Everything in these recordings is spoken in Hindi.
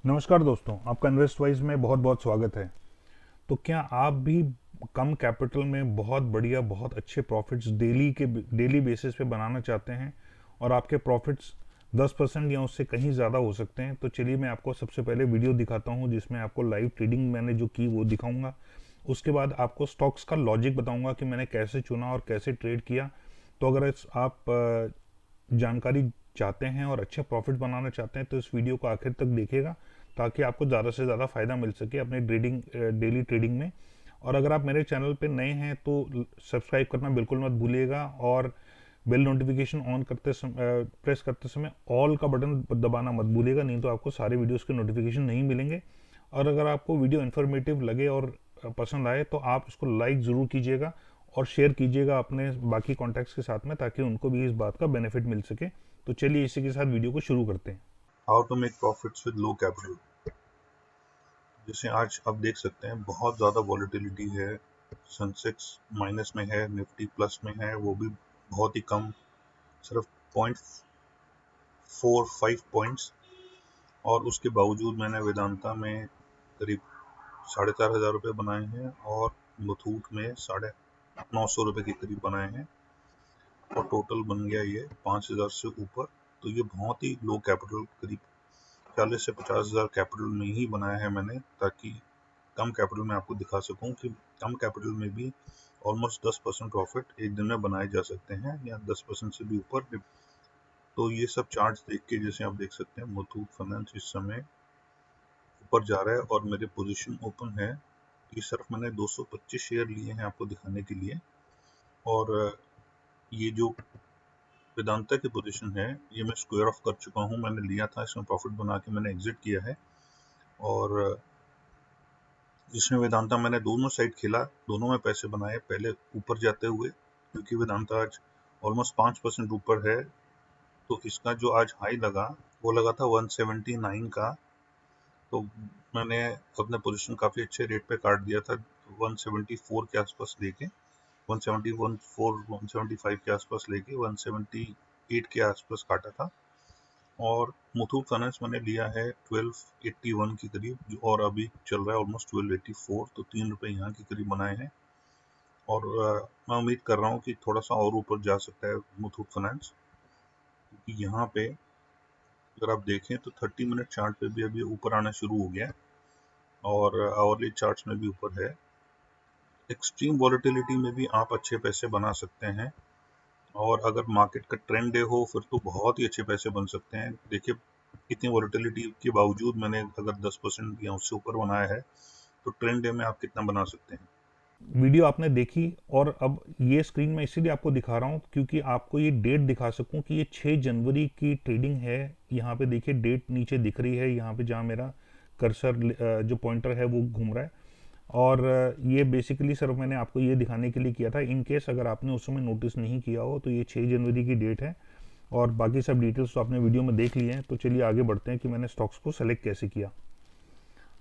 नमस्कार दोस्तों, आपका इन्वेस्टवाइज में बहुत बहुत स्वागत है। तो क्या आप भी कम कैपिटल में बहुत बढ़िया, बहुत अच्छे प्रॉफिट्स डेली बेसिस पे बनाना चाहते हैं और आपके प्रॉफिट्स 10% या उससे कहीं ज़्यादा हो सकते हैं? तो चलिए मैं आपको सबसे पहले वीडियो दिखाता हूं जिसमें आपको लाइव ट्रेडिंग मैंने जो की वो दिखाऊंगा। उसके बाद आपको स्टॉक्स का लॉजिक बताऊंगा कि मैंने कैसे चुना और कैसे ट्रेड किया। तो अगर आप जानकारी चाहते हैं और अच्छे प्रॉफिट बनाना चाहते हैं तो इस वीडियो को आखिर तक देखिएगा, ताकि आपको ज़्यादा से ज़्यादा फ़ायदा मिल सके अपने डेली ट्रेडिंग में। और अगर आप मेरे चैनल पे नए हैं तो सब्सक्राइब करना बिल्कुल मत भूलिएगा, और बेल नोटिफिकेशन ऑन करते समय प्रेस करते समय ऑल का बटन दबाना मत भूलिएगा, नहीं तो आपको सारे वीडियोस के नोटिफिकेशन नहीं मिलेंगे। और अगर आपको वीडियो इन्फॉर्मेटिव लगे और पसंद आए तो आप इसको लाइक ज़रूर कीजिएगा और शेयर कीजिएगा अपने बाकी कॉन्टैक्ट्स के साथ में, ताकि उनको भी इस बात का बेनिफिट मिल सके। तो चलिए इसी के साथ वीडियो को शुरू करते हैं। How to make profits with low capital. जैसे आज आप देख सकते हैं बहुत ज़्यादा वॉलेटिलिटी है। सेंसेक्स माइनस में है, निफ्टी प्लस में है, वो भी बहुत ही कम, सिर्फ 0.45 पॉइंट्स। और उसके बावजूद मैंने वेदांता में करीब 4,500 रुपये बनाए हैं और मुथूट में 950 रुपये के करीब बनाए हैं, और टोटल बन गया ये 5,000 से ऊपर। तो ये बहुत ही लो कैपिटल, करीब 40 से 50,000 कैपिटल में ही बनाया है मैंने, ताकि कम कैपिटल में आपको दिखा सकूं कि कम कैपिटल में भी ऑलमोस्ट 10% प्रॉफिट एक दिन में बनाए जा सकते हैं, या 10% से भी ऊपर। तो ये सब चार्ट्स देख के जैसे आप देख सकते हैं, मुथूट फाइनेंस इस समय ऊपर जा रहा है और मेरे पोजीशन ओपन है। ये सिर्फ मैंने 225 शेयर लिए हैं आपको दिखाने के लिए। और ये जो वेदांता की पोजीशन है ये मैं स्क्वायर ऑफ कर चुका हूँ, मैंने लिया था, इसमें प्रॉफिट बना के मैंने एग्जिट किया है। और जिसमें वेदांता मैंने दोनों साइड खेला, दोनों में पैसे बनाए, पहले ऊपर जाते हुए, क्योंकि वेदांता आज ऑलमोस्ट 5% ऊपर है। तो इसका जो आज हाई लगा वो लगा था 179 का। तो मैंने अपने पोजीशन काफ़ी अच्छे रेट पे काट दिया था, 174 के आसपास लेके, 171 175 के आसपास लेके 178 के आसपास काटा था। और मुथूट फाइनेंस मैंने लिया है 1281 के करीब, और अभी चल रहा है ऑलमोस्ट 1284, तो 3 रुपये यहाँ के करीब बनाए हैं। और मैं उम्मीद कर रहा हूँ कि थोड़ा सा और ऊपर जा सकता है मुथूट फाइनेंस, क्योंकि यहाँ पे अगर आप देखें तो 30 मिनट चार्ट पे भी अभी ऊपर आना शुरू हो गया है, और आवरली चार्ट्स में भी ऊपर है। एक्सट्रीम वॉलेटिलिटी में भी आप अच्छे पैसे बना सकते हैं, और अगर मार्केट का ट्रेंड डे हो फिर तो बहुत ही अच्छे पैसे बन सकते हैं। देखिए, इतनी वॉलेटिलिटी के बावजूद मैंने अगर 10% या उससे ऊपर बनाया है, तो ट्रेंड डे में आप कितना बना सकते हैं। वीडियो आपने देखी, और अब ये स्क्रीन में इसीलिए आपको दिखा रहा हूँ क्योंकि आपको ये डेट दिखा सकूँ कि ये 6 जनवरी की ट्रेडिंग है। यहाँ पे देखिए डेट नीचे दिख रही है, यहाँ पे जहाँ मेरा कर्सर जो पॉइंटर है वो घूम रहा है। और ये बेसिकली सर मैंने आपको ये दिखाने के लिए किया था, इन केस अगर आपने उस समय नोटिस नहीं किया हो, तो ये 6 जनवरी की डेट है। और बाकी सब डिटेल्स तो आपने वीडियो में देख लिए हैं। तो चलिए आगे बढ़ते हैं कि मैंने स्टॉक्स को सेलेक्ट कैसे किया।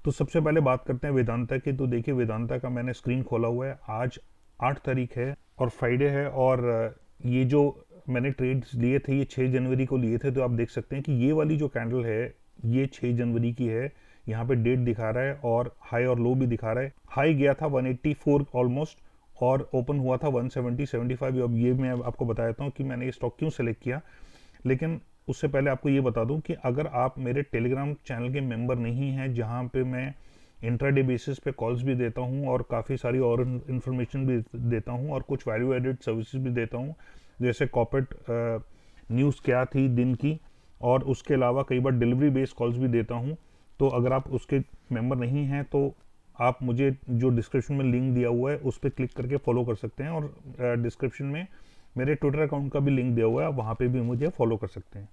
तो सबसे पहले बात करते हैं वेदांता की। तो देखिए वेदांता का मैंने स्क्रीन खोला हुआ है। आज 8 तारीख है और फ्राइडे है, और ये जो मैंने ट्रेड्स लिए थे ये 6 जनवरी को लिए थे। तो आप देख सकते हैं कि ये वाली जो कैंडल है ये 6 जनवरी की है। यहाँ पे डेट दिखा रहा है और हाई और लो भी दिखा रहा है। हाई गया था 184 ऑलमोस्ट, और ओपन हुआ था 170-75। अब ये मैं आपको बता देता हूँ कि मैंने ये स्टॉक क्यों सेलेक्ट किया। लेकिन उससे पहले आपको ये बता दूं कि अगर आप मेरे टेलीग्राम चैनल के मेंबर नहीं हैं, जहां पे मैं इंट्राडे बेसिस पे कॉल्स भी देता हूं और काफ़ी सारी और इन्फॉर्मेशन भी देता हूं और कुछ वैल्यू एडेड सर्विसेज भी देता हूं, जैसे कॉर्पोरेट न्यूज़ क्या थी दिन की, और उसके अलावा कई बार डिलीवरी बेस्ड कॉल्स भी देता हूं। तो अगर आप उसके मेंबर नहीं हैं तो आप मुझे जो डिस्क्रिप्शन में लिंक दिया हुआ है उस पर क्लिक करके फॉलो कर सकते हैं, और डिस्क्रिप्शन में मेरे ट्विटर अकाउंट का भी लिंक दिया हुआ है, आप वहाँ पे भी मुझे फॉलो कर सकते हैं।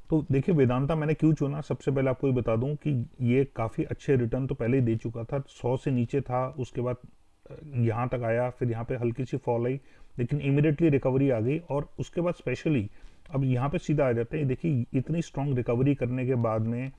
तो देखिए वेदांता मैंने क्यों चुना, सबसे पहले आपको ये बता दूं कि ये काफ़ी अच्छे रिटर्न तो पहले ही दे चुका था। 100 से नीचे था, उसके बाद यहाँ तक आया, फिर यहाँ पे हल्की सी फॉल आई, लेकिन इमीडिएटली रिकवरी आ गई। और उसके बाद स्पेशली अब यहाँ पे सीधा आ जाते हैं। देखिए इतनी स्ट्रॉन्ग रिकवरी करने के बाद में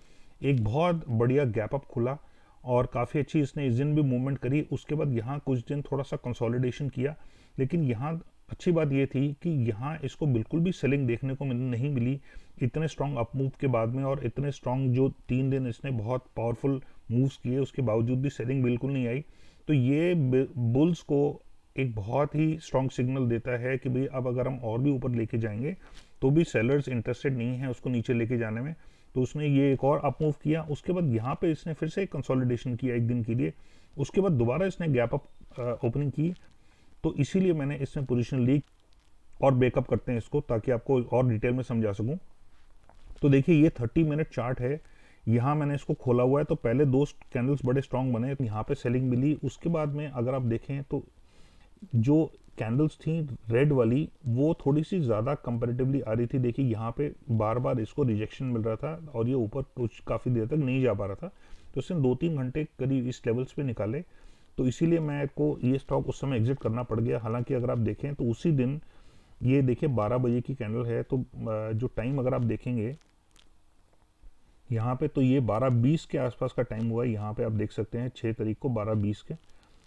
एक बहुत बढ़िया गैप अप खुला, और काफ़ी अच्छी इसने इस दिन भी मूवमेंट करी। उसके बाद यहाँ कुछ दिन थोड़ा सा कंसोलिडेशन किया, लेकिन यहाँ अच्छी बात ये थी कि यहाँ इसको बिल्कुल भी सेलिंग देखने को नहीं मिली। इतने स्ट्रॉन्ग अप मूव के बाद में और इतने स्ट्रॉन्ग जो 3 दिन इसने बहुत पावरफुल मूव्स किए, उसके बावजूद भी सेलिंग बिल्कुल नहीं आई। तो ये बुल्स को एक बहुत ही स्ट्रॉन्ग सिग्नल देता है कि भाई अब अगर हम और भी ऊपर लेके जाएंगे तो भी सेलर्स इंटरेस्टेड नहीं है उसको नीचे लेके जाने में। तो उसने ये एक और अप मूव किया, उसके बाद यहाँ पे इसने फिर से कंसोलिडेशन किया एक दिन के लिए, उसके बाद दोबारा इसने गैप अप ओपनिंग की। तो इसीलिए मैंने इसमें पोजीशन ली। और बैकअप करते हैं इसको ताकि आपको और डिटेल में समझा सकूं। तो देखिए ये 30 मिनट चार्ट है, यहाँ मैंने इसको खोला हुआ है। तो पहले 2 कैंडल्स बड़े स्ट्रांग बने, यहाँ पे सेलिंग मिली। उसके बाद में अगर आप देखें तो जो कैंडल्स थी रेड वाली वो थोड़ी सी ज़्यादा कंपैरेटिवली आ रही थी। देखिए यहाँ पे बार बार इसको रिजेक्शन मिल रहा था और ये ऊपर कुछ काफ़ी देर तक नहीं जा पा रहा था। तो इसने 2-3 घंटे करीब इस लेवल्स पे निकाले। तो इसीलिए मैं को ये स्टॉक उस समय एग्जिट करना पड़ गया। हालांकि अगर आप देखें तो उसी दिन ये देखिए 12 बजे की कैंडल है, तो जो टाइम अगर आप देखेंगे यहाँ पे, तो ये 12:20 के आसपास का टाइम हुआ है। यहाँ पे आप देख सकते हैं 6 तारीख को 12:20 के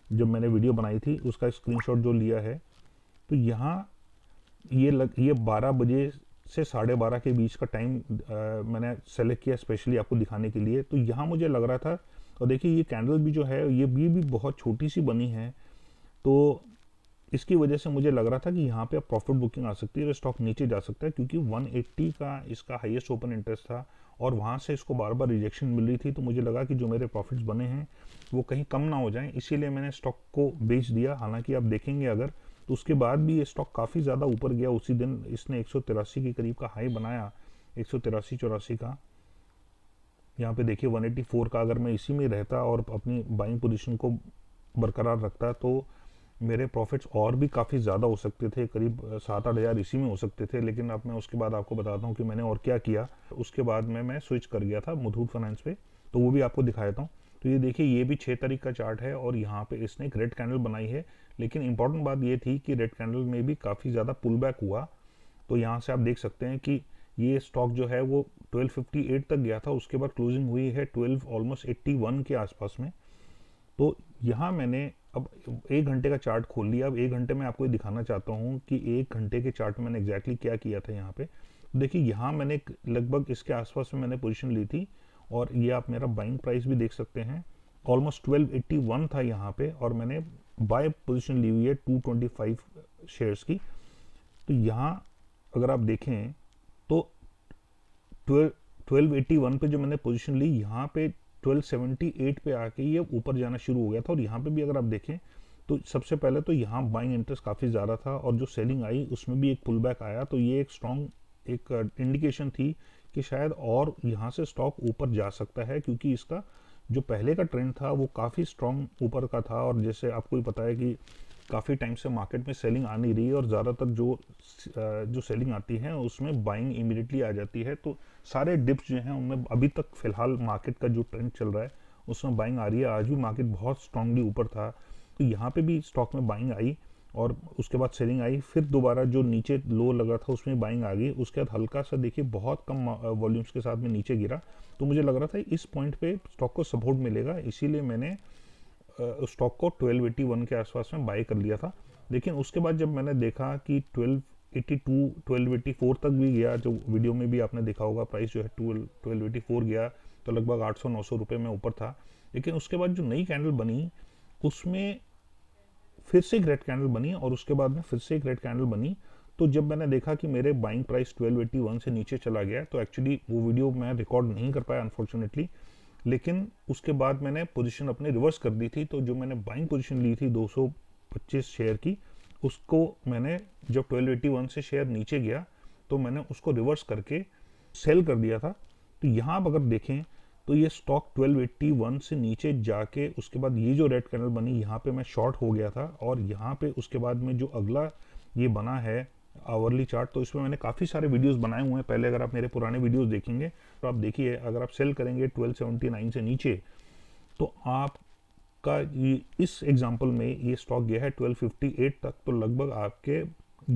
जब मैंने वीडियो बनाई थी उसका स्क्रीनशॉट जो लिया है। तो यहाँ ये 12 बजे से 12:30 के बीच का टाइम मैंने सेलेक्ट किया स्पेशली आपको दिखाने के लिए। तो यहाँ मुझे लग रहा था, और देखिए ये कैंडल भी जो है ये भी बहुत छोटी सी बनी है, तो इसकी वजह से मुझे लग रहा था कि यहाँ पे अब प्रॉफिट बुकिंग आ सकती है और स्टॉक नीचे जा सकता है, क्योंकि 180 का इसका हाईएस्ट ओपन इंटरेस्ट था और वहाँ से इसको बार बार रिजेक्शन मिल रही थी। तो मुझे लगा कि जो मेरे प्रॉफिट्स बने हैं वो कहीं कम ना हो जाएं, इसीलिए मैंने स्टॉक को बेच दिया। हालांकि आप देखेंगे अगर तो उसके बाद भी ये स्टॉक काफ़ी ज़्यादा ऊपर गया। उसी दिन इसने 183 के करीब का हाई बनाया, 183-84 का। यहाँ पे देखिए 184 का अगर मैं इसी में रहता और अपनी बाइंग पोजीशन को बरकरार रखता तो मेरे प्रॉफिट्स और भी काफ़ी ज़्यादा हो सकते थे, करीब 7-8 हज़ार इसी में हो सकते थे। लेकिन अब मैं उसके बाद आपको बताता हूँ कि मैंने और क्या किया। उसके बाद में मैं स्विच कर गया था मुथूट फाइनेंस पे, तो वो भी आपको दिखाता हूँ। तो ये देखिए ये भी 6 तारीख का चार्ट है और यहाँ पे इसने एक रेड कैंडल बनाई है। लेकिन इंपॉर्टेंट बात ये थी कि रेड कैंडल में भी काफ़ी ज़्यादा पुल बैक हुआ। तो यहाँ से आप देख सकते हैं कि ये स्टॉक जो है वो 1258 तक गया था, उसके बाद क्लोजिंग हुई है 12 ऑलमोस्ट 81 के आसपास में। तो यहाँ मैंने अब 1 घंटे का चार्ट खोल लिया। अब 1 घंटे में आपको ये दिखाना चाहता हूँ कि 1 घंटे के चार्ट में मैंने एग्जैक्टली क्या किया था। यहाँ पे देखिए यहाँ मैंने लगभग इसके आसपास में मैंने पोजीशन ली थी और ये आप मेरा बाइंग प्राइस भी देख सकते हैं, ऑलमोस्ट 1281 था यहाँ पे, और मैंने बाय पोजीशन ली हुई है 225 शेयर्स की। तो यहाँ अगर आप देखें तो 1281 पे जो मैंने पोजीशन ली, यहाँ पे 1278 पे आके ये ऊपर जाना शुरू हो गया था। और यहाँ पे भी अगर आप देखें तो सबसे पहले तो यहाँ बाइंग इंटरेस्ट काफ़ी ज़्यादा था और जो सेलिंग आई उसमें भी एक पुल बैक आया। तो ये एक स्ट्रॉन्ग एक इंडिकेशन थी कि शायद और यहाँ से स्टॉक ऊपर जा सकता है, क्योंकि इसका जो पहले का ट्रेंड था वो काफ़ी स्ट्रॉन्ग ऊपर का था। और जैसे आपको ही पता है कि काफ़ी टाइम से मार्केट में सेलिंग आ नहीं रही है और ज़्यादातर जो सेलिंग आती है उसमें बाइंग इमीडिएटली आ जाती है। तो सारे डिप्स जो हैं उनमें अभी तक फ़िलहाल मार्केट का जो ट्रेंड चल रहा है उसमें बाइंग आ रही है। आज भी मार्केट बहुत स्ट्रांगली ऊपर था, तो यहाँ पे भी स्टॉक में बाइंग आई और उसके बाद सेलिंग आई। फिर दोबारा जो नीचे लो लगा था उसमें बाइंग आ गई। उसके बाद हल्का सा देखिए बहुत कम वॉल्यूम्स के साथ में नीचे गिरा। तो मुझे लग रहा था इस पॉइंट पे स्टॉक को सपोर्ट मिलेगा, इसीलिए मैंने स्टॉक को 1281 के आसपास में बाय कर लिया था। लेकिन उसके बाद जब मैंने देखा कि 1282 1284 तक भी गया, जो वीडियो में भी आपने देखा होगा प्राइस जो है 1284 गया, तो लगभग 800-900 रुपये में ऊपर था। लेकिन उसके बाद जो नई कैंडल बनी उसमें फिर से एक रेड कैंडल बनी और उसके बाद में फिर से एक रेड कैंडल बनी। तो जब मैंने देखा कि मेरे बाइंग प्राइस 1281 से नीचे चला गया, तो एक्चुअली वो वीडियो मैं रिकॉर्ड नहीं कर पाया अनफॉर्चुनेटली। लेकिन उसके बाद मैंने पोजीशन अपने रिवर्स कर दी थी। तो जो मैंने बाइंग पोजीशन ली थी 225 शेयर की, उसको मैंने जब 1281 से शेयर नीचे गया तो मैंने उसको रिवर्स करके सेल कर दिया था। तो यहाँ आप अगर देखें तो ये स्टॉक 1281 से नीचे जाके उसके बाद ये जो रेड कैंडल बनी यहाँ पे मैं शॉर्ट हो गया था। और यहाँ पे उसके बाद में जो अगला ये बना है आवरली चार्ट, तो इसमें मैंने काफ़ी सारे वीडियोस बनाए हुए हैं पहले। अगर आप मेरे पुराने वीडियोस देखेंगे तो आप देखिए, अगर आप सेल करेंगे 1279 से नीचे तो आपका इस एग्जांपल में ये स्टॉक गया है 1258 तक, तो लगभग आपके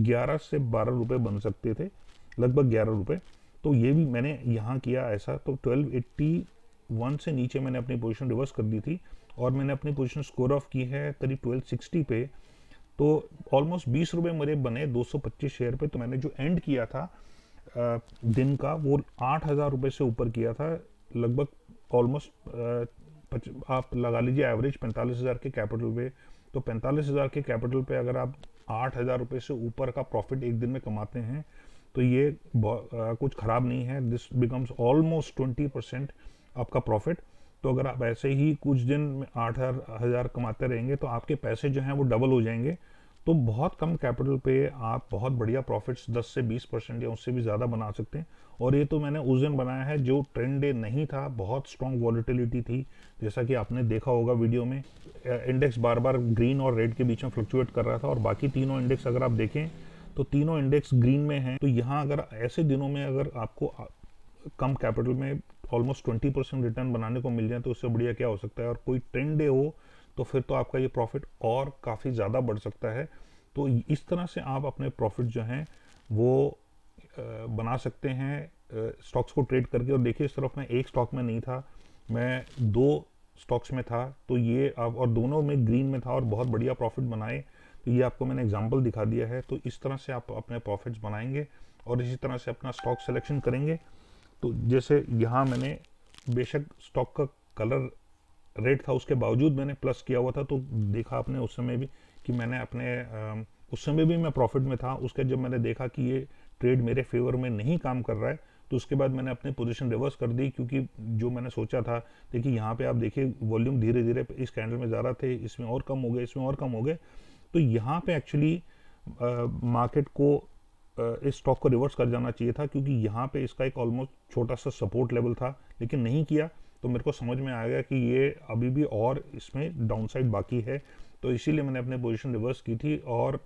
11 से 12 रुपये बन सकते थे, लगभग 11 रुपये। तो ये भी मैंने यहाँ किया ऐसा। तो 1281 से नीचे मैंने अपनी पोजीशन रिवर्स कर दी थी और मैंने अपनी पोजीशन स्कोर ऑफ की है करीब 1260 पे। तो ऑलमोस्ट 20 रुपये मेरे बने 225 शेयर पे। तो मैंने जो एंड किया था दिन का वो 8,000 रुपये से ऊपर किया था, लगभग ऑलमोस्ट आप लगा लीजिए एवरेज 45,000 के कैपिटल पे। तो 45,000 के कैपिटल पे अगर आप 8,000 रुपये से ऊपर का प्रॉफिट एक दिन में कमाते हैं तो ये कुछ ख़राब नहीं है। दिस बिकम्स ऑलमोस्ट 20% आपका प्रॉफिट। तो अगर आप ऐसे ही कुछ दिन में 8,000 कमाते रहेंगे तो आपके पैसे जो हैं वो डबल हो जाएंगे। तो बहुत कम कैपिटल पे आप बहुत बढ़िया प्रॉफिट्स 10 से 20% या उससे भी ज़्यादा बना सकते हैं। और ये तो मैंने उस दिन बनाया है जो ट्रेंड डे नहीं था, बहुत स्ट्रॉन्ग वॉलिटिलिटी थी, जैसा कि आपने देखा होगा वीडियो में। इंडेक्स बार बार ग्रीन और रेड के बीच में फ्लक्चुएट कर रहा था और बाकी तीनों इंडेक्स अगर आप देखें तो तीनों इंडेक्स ग्रीन में हैं। तो यहाँ अगर ऐसे दिनों में अगर आपको कम कैपिटल में ऑलमोस्ट 20% रिटर्न बनाने को मिल जाए तो उससे बढ़िया क्या हो सकता है। और कोई ट्रेंड डे हो तो फिर तो आपका ये प्रॉफिट और काफ़ी ज़्यादा बढ़ सकता है। तो इस तरह से आप अपने प्रॉफिट जो हैं वो बना सकते हैं स्टॉक्स को ट्रेड करके। और देखिए इस तरफ मैं एक स्टॉक में नहीं था, मैं 2 स्टॉक्स में था, तो ये आप और दोनों में ग्रीन में था और बहुत बढ़िया प्रॉफिट बनाए। तो ये आपको मैंने एग्जांपल दिखा दिया है। तो इस तरह से आप अपने प्रॉफिट्स बनाएंगे और इसी तरह से अपना स्टॉक सिलेक्शन करेंगे। तो जैसे यहाँ मैंने बेशक स्टॉक का कलर रेड था उसके बावजूद मैंने प्लस किया हुआ था, तो देखा आपने उस समय भी कि मैंने अपने उस समय भी मैं प्रॉफिट में था। उसके जब मैंने देखा कि ये ट्रेड मेरे फेवर में नहीं काम कर रहा है तो उसके बाद मैंने अपनी पोजीशन रिवर्स कर दी, क्योंकि जो मैंने सोचा था, देखिए यहाँ पे आप देखिए वॉल्यूम धीरे धीरे इस कैंडल में जा रहा थे, इसमें और कम हो गए, इसमें और कम हो गए। तो यहाँ पे एक्चुअली मार्केट को इस स्टॉक को रिवर्स कर जाना चाहिए था, क्योंकि यहाँ पे इसका एक ऑलमोस्ट छोटा सा सपोर्ट लेवल था, लेकिन नहीं किया। तो मेरे को समझ में आ गया कि ये अभी भी और इसमें डाउनसाइड बाकी है, तो इसीलिए मैंने अपने पोजीशन रिवर्स की थी और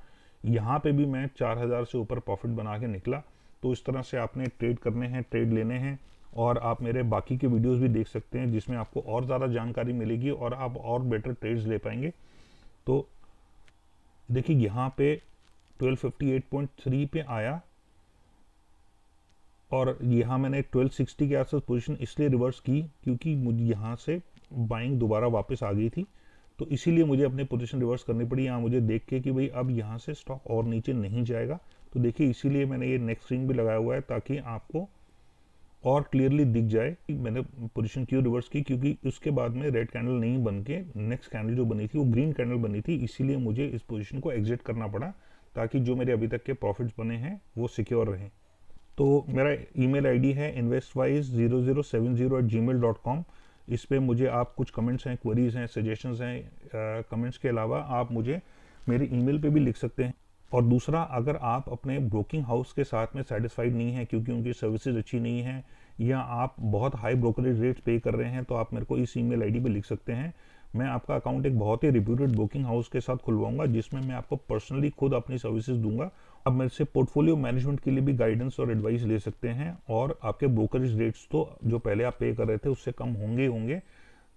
यहाँ पे भी मैं 4,000 से ऊपर प्रॉफिट बना के निकला। तो इस तरह से आपने ट्रेड करने हैं, ट्रेड लेने हैं। और आप मेरे बाकी के वीडियोस भी देख सकते हैं जिसमें आपको और ज़्यादा जानकारी मिलेगी और आप और बेटर ट्रेड्स ले पाएंगे। तो देखिए यहाँ पे 1258.3 पे आया और यहाँ मैंने 1260 के आसपास पोजीशन इसलिए रिवर्स की क्योंकि मुझे यहाँ से बाइंग दोबारा वापस आ गई थी, तो इसीलिए मुझे अपनी पोजीशन रिवर्स करनी पड़ी यहाँ मुझे देख के कि भाई अब यहाँ से स्टॉक और नीचे नहीं जाएगा। तो देखिए इसीलिए मैंने ये नेक्स्ट स्विंग भी लगाया हुआ है ताकि आपको और क्लियरली दिख जाए कि मैंने पोजीशन क्यों रिवर्स की, क्योंकि उसके बाद में रेड कैंडल नहीं बन के नेक्स्ट कैंडल जो बनी थी वो ग्रीन कैंडल बनी थी, इसीलिए मुझे इस पोजीशन को एग्जिट करना पड़ा ताकि जो मेरे अभी तक के प्रॉफिट्स बने हैं वो सिक्योर रहें। तो मेरा ईमेल आईडी है investwise0070@gmail.com। इस पे मुझे आप कुछ कमेंट्स हैं, क्वेरीज हैं, सजेशंस हैं, कमेंट्स के अलावा आप मुझे मेरे ईमेल पे भी लिख सकते हैं। और दूसरा, अगर आप अपने ब्रोकिंग हाउस के साथ में सेटिस्फाइड नहीं हैं क्योंकि उनकी सर्विसेज अच्छी नहीं है या आप बहुत हाई ब्रोकरेज रेट्स पे कर रहे हैं, तो आप मेरे को इस ईमेल आईडी पे लिख सकते हैं। मैं आपका अकाउंट एक बहुत ही रिप्यूटेड ब्रोकिंग हाउस के साथ खुलवाऊंगा जिसमें मैं आपको पर्सनली खुद अपनी सर्विसेज दूंगा। आप मेरे से पोर्टफोलियो मैनेजमेंट के लिए भी गाइडेंस और एडवाइस ले सकते हैं और आपके ब्रोकरेज रेट्स तो जो पहले आप पे कर रहे थे उससे कम होंगे ही होंगे।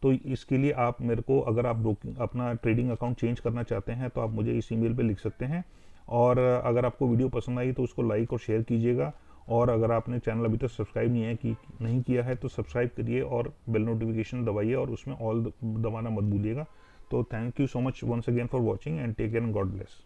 तो इसके लिए आप मेरे को, अगर आप ब्रोकिंग अपना ट्रेडिंग अकाउंट चेंज करना चाहते हैं तो आप मुझे इस ईमेल पे लिख सकते हैं। और अगर आपको वीडियो पसंद आई तो उसको लाइक और शेयर कीजिएगा। और अगर आपने चैनल अभी तक सब्सक्राइब नहीं किया है तो सब्सक्राइब करिए और बेल नोटिफिकेशन दबाइए और उसमें ऑल दबाना मत भूलिएगा। तो thank you so much once again for watching and take care and God bless.